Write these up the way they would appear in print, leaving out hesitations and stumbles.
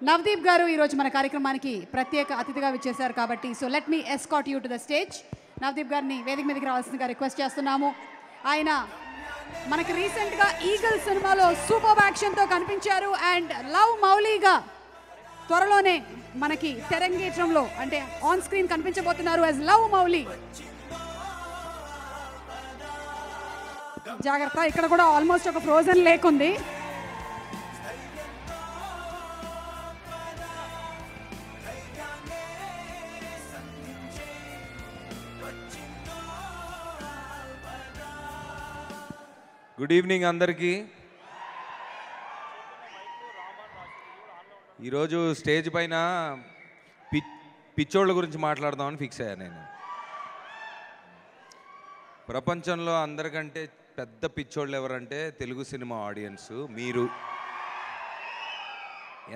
నవదీప్ గారు ఈ రోజు మన కార్యక్రమానికి ప్రత్యేక అతిథిగా విచ్చేశారు కాబట్టి so let me escort you to the stage. Navdeep గారిని వేదిక మీదకి రావాల్సిందిగా రిక్వెస్ట్ చేస్తున్నాము. ఆయన మనకి రీసెంట్గా ఈగల్ సినిమాలో సూపర్ యాక్షన్తో కనిపించారు అండ్ లవ్ మౌలీగా త్వరలోనే మనకి తెరంగేట్రంలో అంటే ఆన్ స్క్రీన్ కనిపించబోతున్నారు యాజ్ లవ్ మౌలీ. జాగ్రత్త, ఇక్కడ కూడా ఆల్మోస్ట్ ఒక ఫ్రోజన్ లేక్ ఉంది. గుడ్ ఈవినింగ్ అందరికీ. ఈరోజు స్టేజ్ పైన పిచ్చోళ్ళ గురించి మాట్లాడదామని ఫిక్స్ అయ్యాను నేను. ప్రపంచంలో అందరికంటే పెద్ద పిచ్చోళ్ళు ఎవరంటే తెలుగు సినిమా ఆడియన్స్. మీరు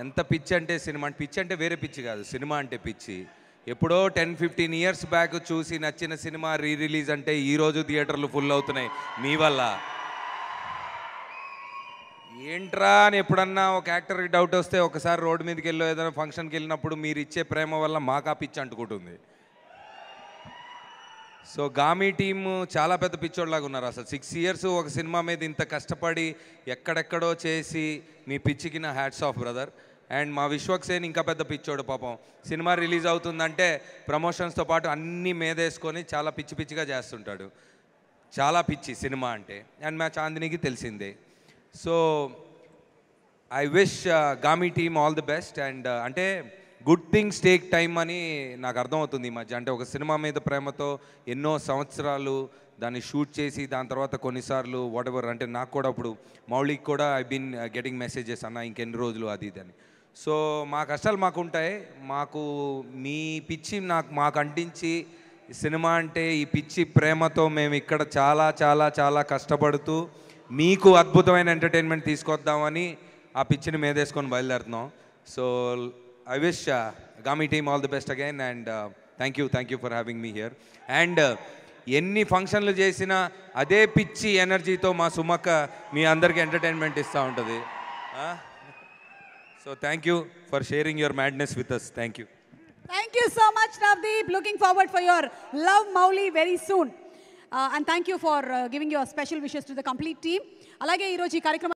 ఎంత పిచ్చి అంటే సినిమా అంటే పిచ్చి అంటే వేరే పిచ్చి కాదు, సినిమా అంటే పిచ్చి. ఎప్పుడో 10-15 ఇయర్స్ బ్యాక్ చూసి నచ్చిన సినిమా రిలీజ్ అంటే ఈరోజు థియేటర్లు ఫుల్ అవుతున్నాయి మీ వల్ల. ఏంట్రా అని ఎప్పుడన్నా ఒక యాక్టర్కి డౌట్ వస్తే ఒకసారి రోడ్డు మీదకి వెళ్ళో ఏదైనా ఫంక్షన్కి వెళ్ళినప్పుడు మీరు ఇచ్చే ప్రేమ వల్ల మాకా పిచ్చి అంటుకుంటుంది. సో గామీ టీము చాలా పెద్ద పిచ్చోళ్ళలాగా ఉన్నారు. అసలు 6 ఇయర్స్ ఒక సినిమా మీద ఇంత కష్టపడి ఎక్కడెక్కడో చేసి మీ పిచ్చికి నా హ్యాట్స్ ఆఫ్ బ్రదర్. అండ్ మా విశ్వక్సేన్ ఇంకా పెద్ద పిచ్చోడు పాపం. సినిమా రిలీజ్ అవుతుందంటే ప్రమోషన్స్తో పాటు అన్నీ మీదేసుకొని చాలా పిచ్చి పిచ్చిగా చేస్తుంటాడు. చాలా పిచ్చి సినిమా అంటే. అండ్ మా చాందినికి తెలిసిందే. So I wish Gaami team all the best. And అంటే గుడ్ థింగ్స్ టేక్ టైమ్ అని నాకు అర్థమవుతుంది ఈ మధ్య. అంటే ఒక సినిమా మీద ప్రేమతో ఎన్నో సంవత్సరాలు దాన్ని షూట్ చేసి దాని తర్వాత కొన్నిసార్లు వాట్ ఎవర్ అంటే నాకు కూడా ఇప్పుడు మౌలిక్ కూడా ఐ బీన్ గెటింగ్ మెసేజెస్ అన్న ఇంకెన్ని రోజులు అది ఇది అని. సో మా కష్టాలు మాకు ఉంటాయి. మాకు మీ పిచ్చి మాకు అంటించి సినిమా అంటే ఈ పిచ్చి ప్రేమతో మేము ఇక్కడ చాలా చాలా చాలా కష్టపడుతూ మీకు అద్భుతమైన ఎంటర్టైన్మెంట్ తీసుకొద్దామని ఆ పిచ్చిని మీదేసుకొని బయలుదేరుతున్నాం. So I wish Gaami team all the best again and thank you for having me here. And ఎన్ని ఫంక్షన్లు చేసినా అదే పిచ్చి ఎనర్జీతో మా సుమక్క మీ అందరికీ ఎంటర్టైన్మెంట్ ఇస్తూ ఉంటుంది. So thank you for sharing your madness with us. Thank you. Thank you so much, Navdeep. Looking forward for your Love Mowli very soon. And thank you for giving your special wishes to the complete team. అలాగే ఈరోజు ఈ కార్యక్రమం